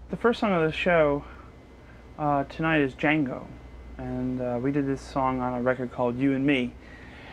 The first song of the show tonight is Django, and we did this song on a record called You and Me.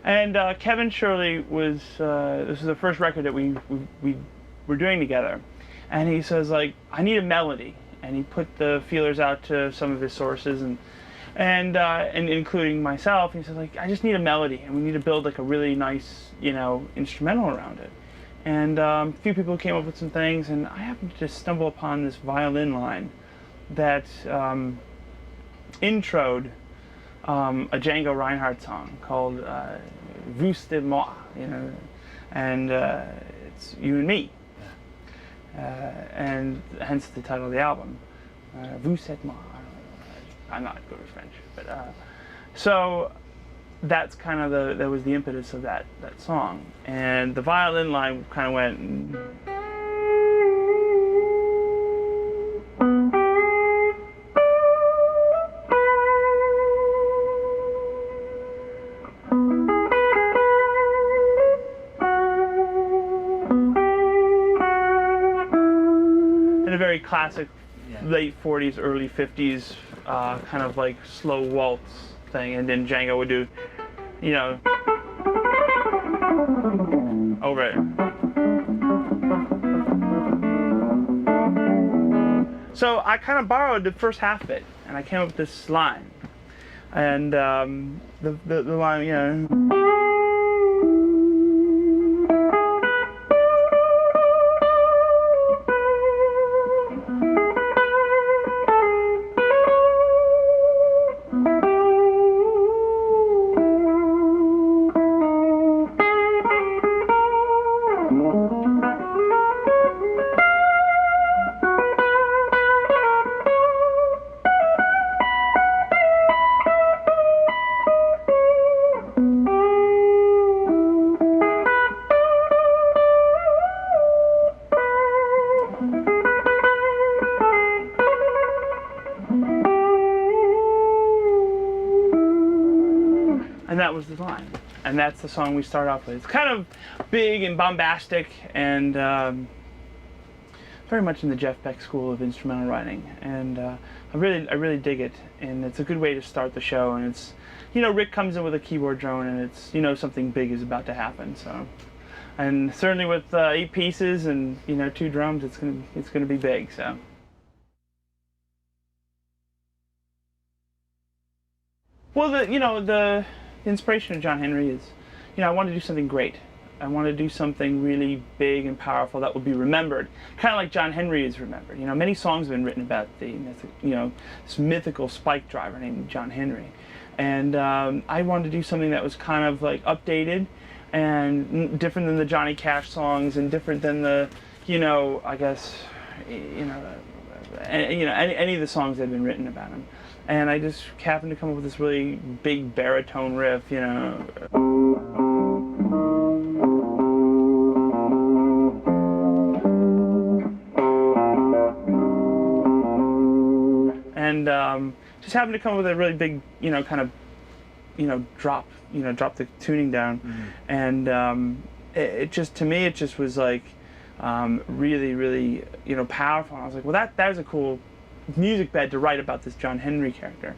And Kevin Shirley was, this is the first record that we were doing together. And he says, like, I need a melody. And he put the feelers out to some of his sources, and including myself. He said, like, I just need a melody, and we need to build like a really nice, instrumental around it. And a few people came up with some things, and I happened to just stumble upon this violin line that introed a Django Reinhardt song called Vous et moi, and it's You and Me, and hence the title of the album, Vous et moi. I'm not good with French, but so that's kind of that was the impetus of that song, and the violin line kind of went. In a very classic late 40s, early 50s kind of like slow waltz thing, and then Django would do, over it. So I kind of borrowed the first half of it, and I came up with this line, and the line, and that was the line, and that's the song we start off with. It's kind of big and bombastic, and very much in the Jeff Beck school of instrumental writing, and I really dig it, and it's a good way to start the show. And it's, Rick comes in with a keyboard drone, and it's, something big is about to happen. So, and certainly with 8 pieces and 2 drums, it's gonna be big. So. Well, the inspiration of John Henry is, I want to do something great. I want to do something really big and powerful that will be remembered, kind of like John Henry is remembered. Many songs have been written about this mythical spike driver named John Henry, and I wanted to do something that was kind of like updated and different than the Johnny Cash songs, and different than the, I guess, any of the songs that have been written about him. And I just happened to come up with this really big baritone riff, and just happened to come up with a really big, kind of, drop the tuning down, and it just, to me, it just was like really, powerful. And I was like, well, that was a cool music bed to write about this John Henry character.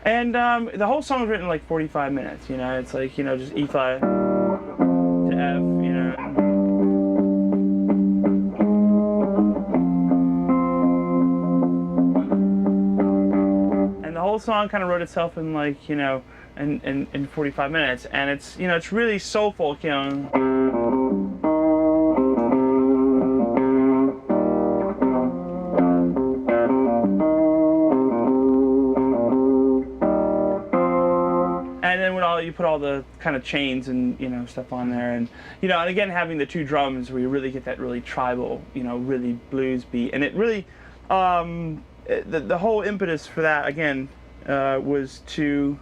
And the whole song was written in like 45 minutes, it's like, just E flat to F, and the whole song kind of wrote itself in like, in 45 minutes, and it's, it's really soulful, and then when you put all the kind of chains and stuff on there, and and again having the 2 drums where you really get that really tribal, really blues beat, and it really the whole impetus for that again was to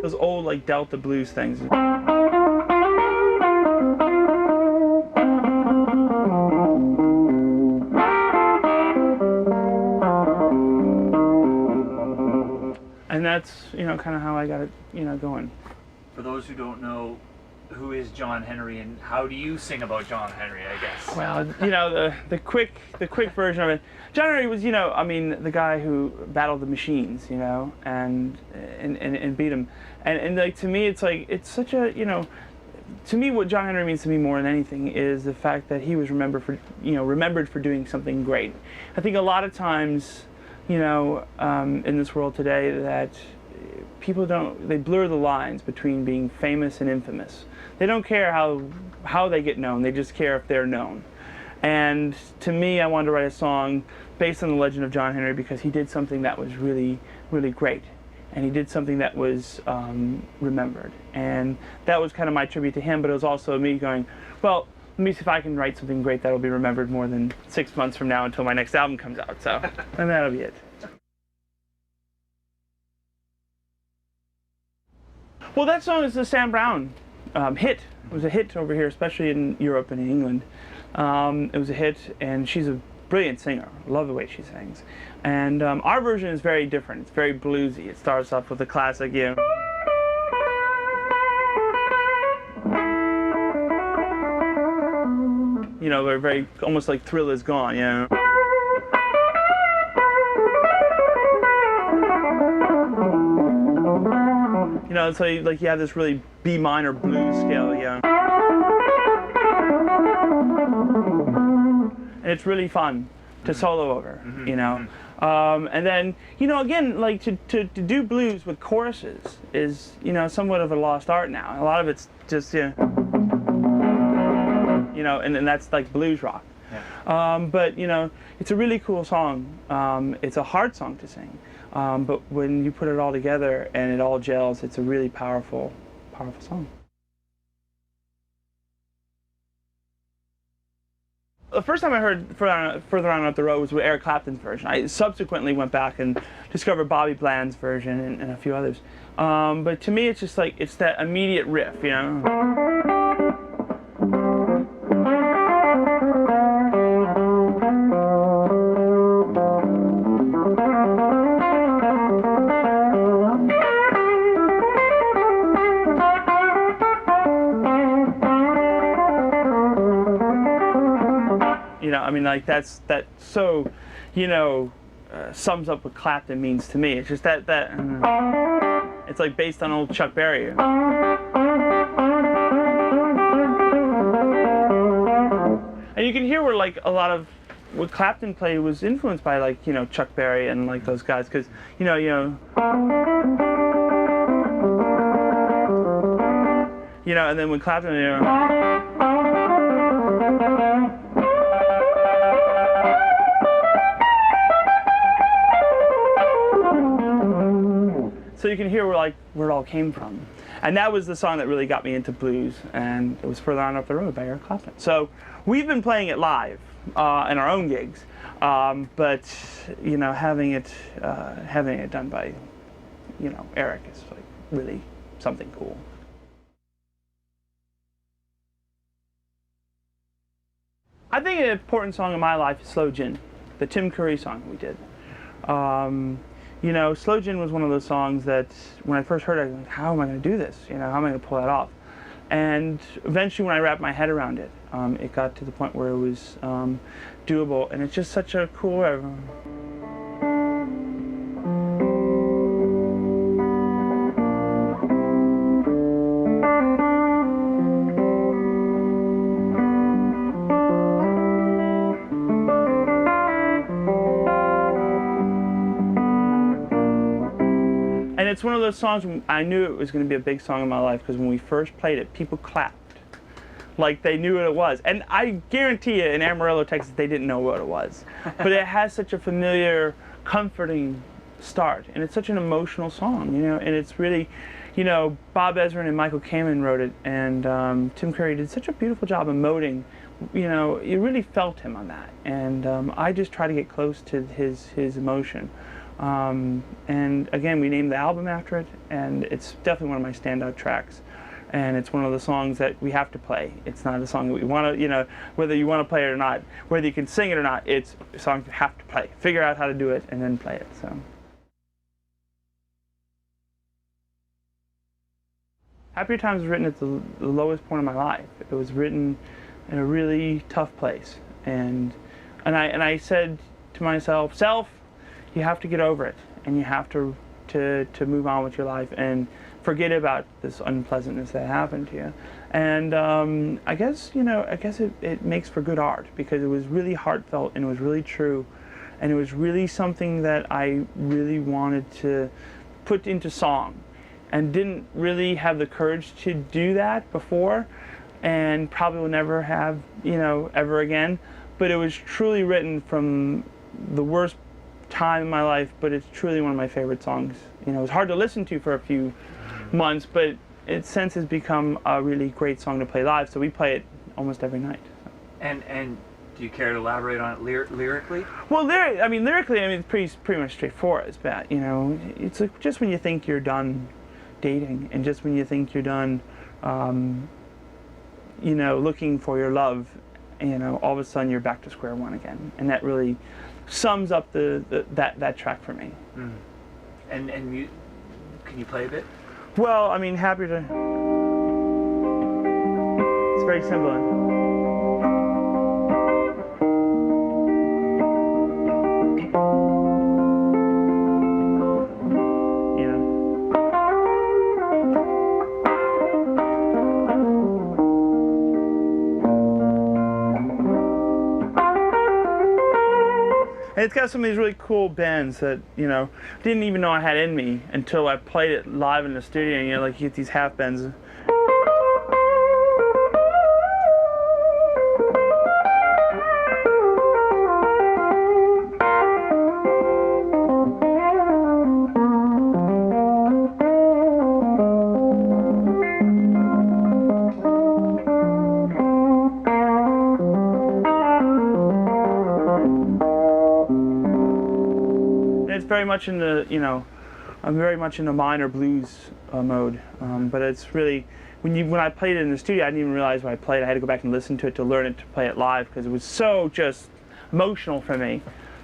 those old like Delta blues things. And that's, kind of how I got it, going. For those who don't know, who is John Henry, and how do you sing about John Henry, I guess? Well, the quick version of it. John Henry was, I mean, the guy who battled the machines, and beat them. And like, to me, it's like, it's such a, to me, what John Henry means to me more than anything is the fact that he was remembered for doing something great. I think a lot of times, in this world today, that people they blur the lines between being famous and infamous. They don't care how they get known, they just care if they're known. And to me, I wanted to write a song based on the legend of John Henry because he did something that was really, really great. And he did something that was remembered. And that was kind of my tribute to him, but it was also me going, well, let me see if I can write something great that'll be remembered more than 6 months from now until my next album comes out. So, and that'll be it. Well, that song is a Sam Brown hit. It was a hit over here, especially in Europe and in England. It was a hit, and she's a brilliant singer. I love the way she sings. And our version is very different. It's very bluesy. It starts off with a classic, very, very, almost like Thrill Is Gone, so like you have this really B minor blues scale, and it's really fun to solo over, and then, again, like to do blues with choruses is, somewhat of a lost art now. A lot of it's just, and that's like blues rock. Yeah. But, it's a really cool song. It's a hard song to sing. But when you put it all together and it all gels, it's a really powerful, powerful song. The first time I heard Further On Up the Road was with Eric Clapton's version. I subsequently went back and discovered Bobby Bland's version and a few others. But to me, it's just like, it's that immediate riff, I mean, like, that so, sums up what Clapton means to me. It's just that it's like based on old Chuck Berry. And you can hear where, like, a lot of what Clapton played was influenced by, like, Chuck Berry and, like, those guys, because, and then when Clapton, so you can hear where it all came from. And that was the song that really got me into blues, and it was Further On Up the Road by Eric Clapton. So we've been playing it live in our own gigs, but having it done by Eric is like really something cool. I think an important song in my life is Slow Gin, the Tim Curry song we did. Slow Gin was one of those songs that when I first heard it, I was like, how am I going to do this? How am I going to pull that off? And eventually when I wrapped my head around it, it got to the point where it was doable, and it's just such a cool... And it's one of those songs when I knew it was going to be a big song in my life, because when we first played it, people clapped like they knew what it was. And I guarantee you, in Amarillo, Texas, they didn't know what it was. But it has such a familiar, comforting start, and it's such an emotional song, and it's really, Bob Ezrin and Michael Kamen wrote it, and Tim Curry did such a beautiful job emoting. You really felt him on that, and I just try to get close to his emotion. And again, we named the album after it, and it's definitely one of my standout tracks. And it's one of the songs that we have to play. It's not a song that we want to, whether you want to play it or not, whether you can sing it or not, it's a song you have to play. Figure out how to do it and then play it. So. Happier Times was written at the lowest point of my life. It was written in a really tough place, and I said to myself, self, you have to get over it, and you have to move on with your life and forget about this unpleasantness that happened to you. And I guess it makes for good art, because it was really heartfelt and it was really true, and it was really something that I really wanted to put into song, and didn't really have the courage to do that before, and probably will never have, ever again. But it was truly written from the worst time in my life, but it's truly one of my favorite songs. It was hard to listen to for a few months, but it since has become a really great song to play live, so we play it almost every night. And do you care to elaborate on it lyrically? Well, lyrically, it's pretty much straightforward. It's bad, it's like just when you think you're done dating, and just when you think you're done, looking for your love, all of a sudden you're back to square one again, and that really sums up that track for me. Mm. And can you play a bit? Well, Happier to. It's very simple. And it's got some of these really cool bends that, didn't even know I had in me until I played it live in the studio, and you get these half bends. Very much in the, I'm very much in the minor blues mode, but it's really, when I played it in the studio, I didn't even realize when I played. I had to go back and listen to it to learn it, to play it live, because it was so just emotional for me,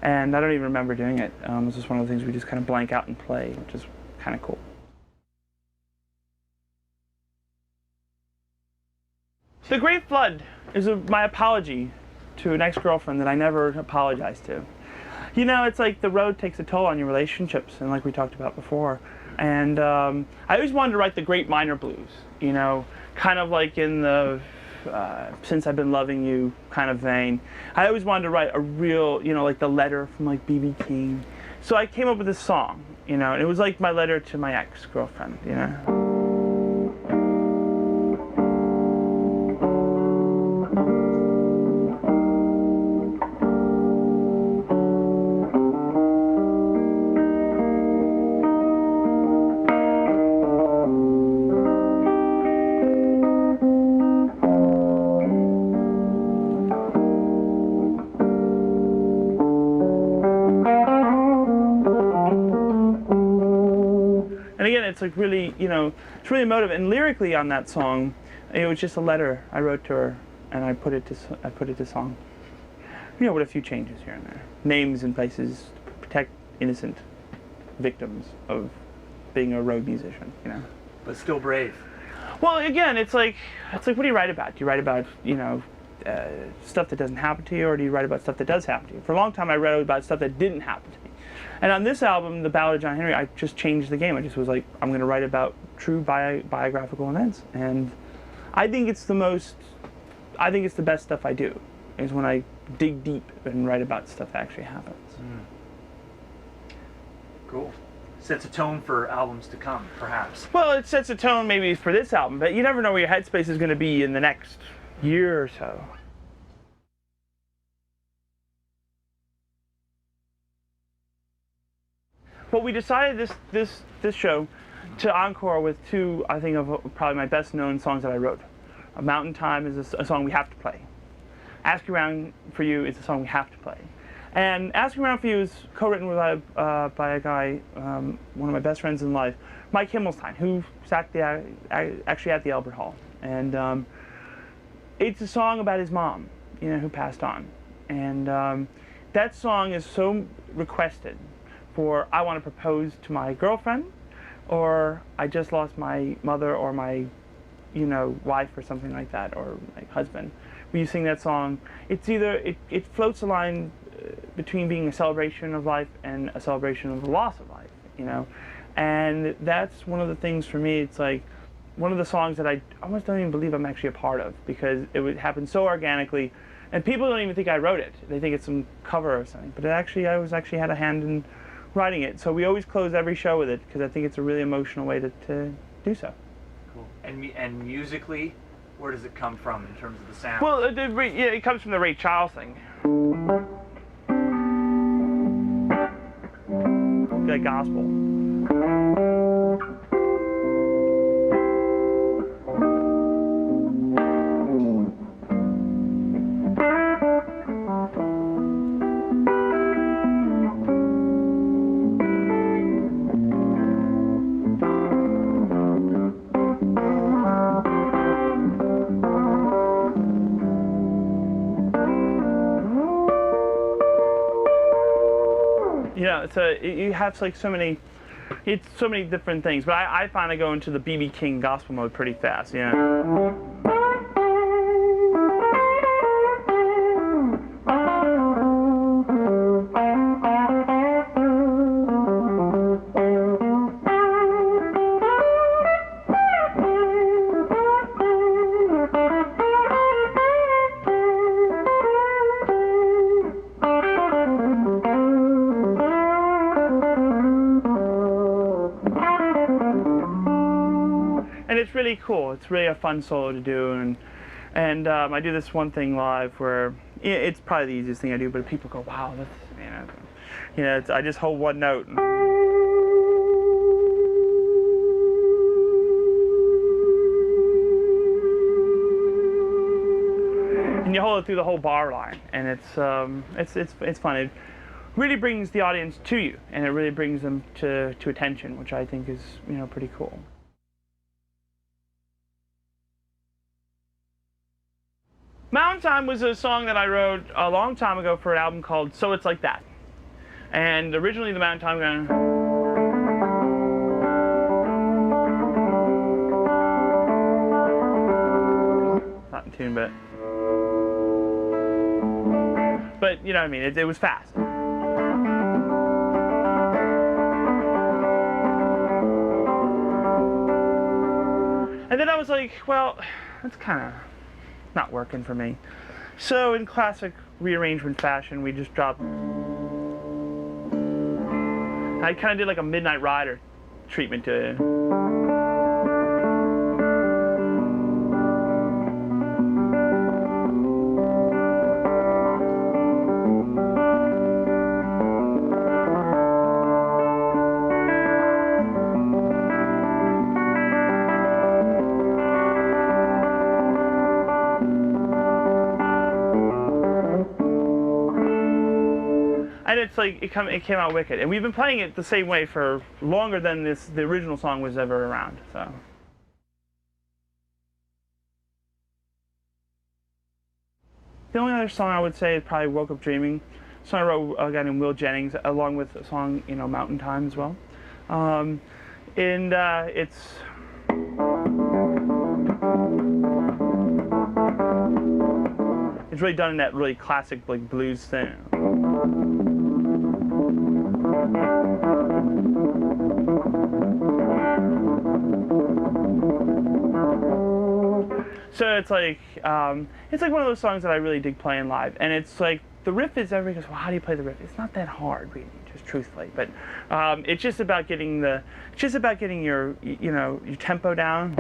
and I don't even remember doing it. It was just one of the things we just kind of blank out and play, which is kind of cool. The Great Flood is my apology to an ex-girlfriend that I never apologized to. It's like the road takes a toll on your relationships, and like we talked about before. And I always wanted to write the great minor blues, kind of like in the Since I've Been Loving You kind of vein. I always wanted to write a real, like the letter from like B.B. King. So I came up with this song, and it was like my letter to my ex-girlfriend, It's like really, it's really emotive. And lyrically on that song, it was just a letter I wrote to her, and I put it to song. With a few changes here and there, names and places to protect innocent victims of being a road musician. But still brave. Well, again, it's like what do you write about? Do you write about stuff that doesn't happen to you, or do you write about stuff that does happen to you? For a long time, I wrote about stuff that didn't happen to me. And on this album, The Ballad of John Henry, I just changed the game. I just was like, I'm going to write about true biographical events. And I think it's the best stuff I do, is when I dig deep and write about stuff that actually happens. Mm. Cool. Sets a tone for albums to come, perhaps. Well, it sets a tone maybe for this album, but you never know where your headspace is going to be in the next year or so. Well, we decided this show to encore with two, I think, of probably my best known songs that I wrote. A Mountain Time is a song we have to play. Ask Around for You is a song we have to play. And Ask Around for You is co-written by a guy, one of my best friends in life, Mike Himmelstein, who sat actually at the Albert Hall. And it's a song about his mom, who passed on. And that song is so requested for I want to propose to my girlfriend, or I just lost my mother, or my wife or something like that, or like husband, when you sing that song, it's either it floats a line between being a celebration of life and a celebration of the loss of life, and that's one of the things for me. It's like one of the songs that I almost don't even believe I'm actually a part of, because it would happen so organically, and people don't even think I wrote it. They think it's some cover or something, but I was actually had a hand in writing it. So we always close every show with it, because I think it's a really emotional way to do so. Cool. And musically, where does it come from in terms of the sound? Well, it comes from the Ray Charles thing. Like gospel. So you have like so many different things, but I find I go into the B.B. King gospel mode pretty fast, And it's really cool. It's really a fun solo to do, and I do this one thing live where it's probably the easiest thing I do, but people go, "Wow, that's I just hold one note." And you hold it through the whole bar line, and it's fun. It really brings the audience to you, and it really brings them to attention, which I think is pretty cool. Mountain Time was a song that I wrote a long time ago for an album called So It's Like That. And originally the Mountain Time not in tune, but you know what I mean, it was fast. And then I was like, well, that's kind of not working for me. So in classic rearrangement fashion, we just dropped. I kind of did like a Midnight Rider treatment to it. And it's like it came out wicked, and we've been playing it the same way for longer than the original song was ever around. So. The only other song I would say is probably "Woke Up Dreaming." A song I wrote a guy named Will Jennings, along with a song "Mountain Time" as well, and it's really done in that really classic like blues thing. So it's like one of those songs that I really dig playing live, and it's like the riff is everybody goes, well, how do you play the riff? It's not that hard, really, just truthfully, but it's just about getting your your tempo down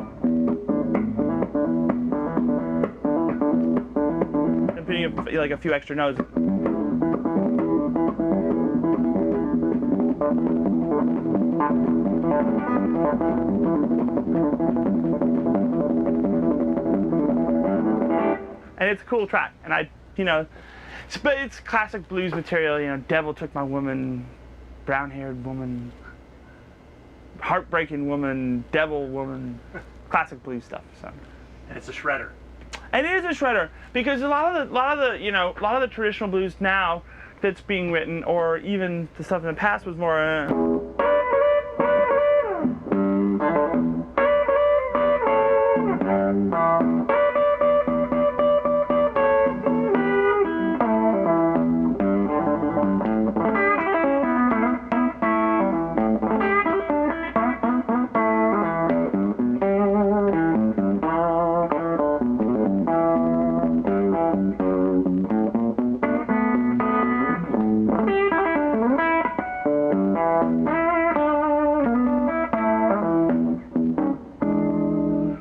and putting like a few extra notes. And it's a cool track, and but it's classic blues material. Devil took my woman, brown-haired woman, heartbreaking woman, devil woman, classic blues stuff. So. And it's a shredder. And it is a shredder, because a lot of the traditional blues now that's being written, or even the stuff in the past, was more.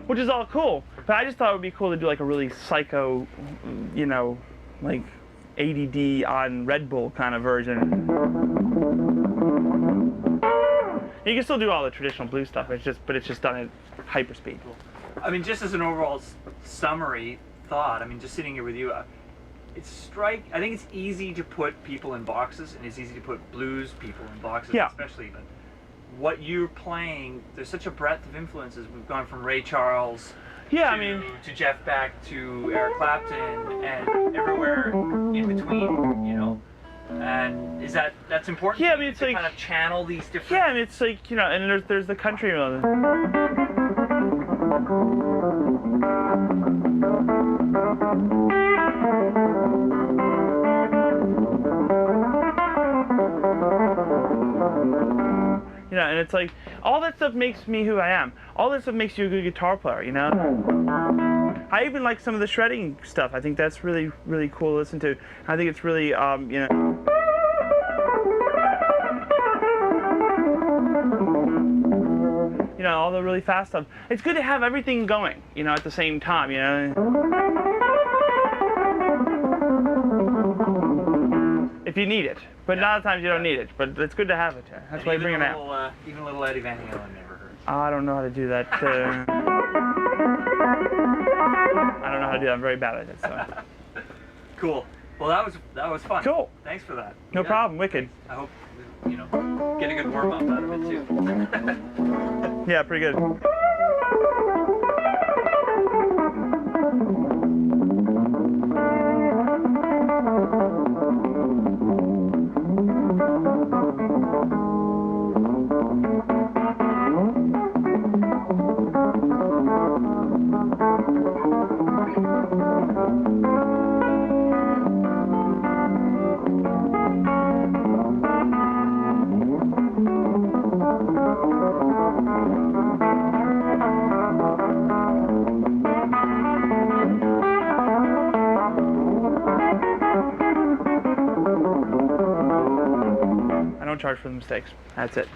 Which is all cool, but I just thought it would be cool to do like a really psycho, you know, like ADD on Red Bull kind of version. You can still do all the traditional blues stuff. But it's just done at hyperspeed. I mean, just as an overall summary thought, I mean, just sitting here with you, I think it's easy to put people in boxes, and it's easy to put blues people in boxes, Yeah. especially. But what you're playing, there's such a breadth of influences. We've gone from Ray Charles, Yeah, to, I mean, to Jeff Beck, to Eric Clapton, and everywhere in between. You know, and that's important? Yeah, I mean, it's to like kind of channel these different. yeah, I mean, it's like, you know, and there's the country. You know, and it's like, all that stuff makes me who I am. All that stuff makes you a good guitar player, you know? I even like some of the shredding stuff. I think that's really, really cool to listen to. I think it's really, you know... You know, all the really fast stuff. It's good to have everything going, you know, at the same time, you know? If you need it. But a lot of times you don't need it. But it's good to have it. That's why you bring it out. Even a little Eddie Van Halen never hurt. I don't know how to do that. I don't know how to do that. I'm very bad at it. So. Cool. Well, that was fun. Cool. Thanks for that. No problem. Wicked. I hope you know get a good warm up out of it too. Yeah, pretty good. I don't charge for the mistakes. That's it.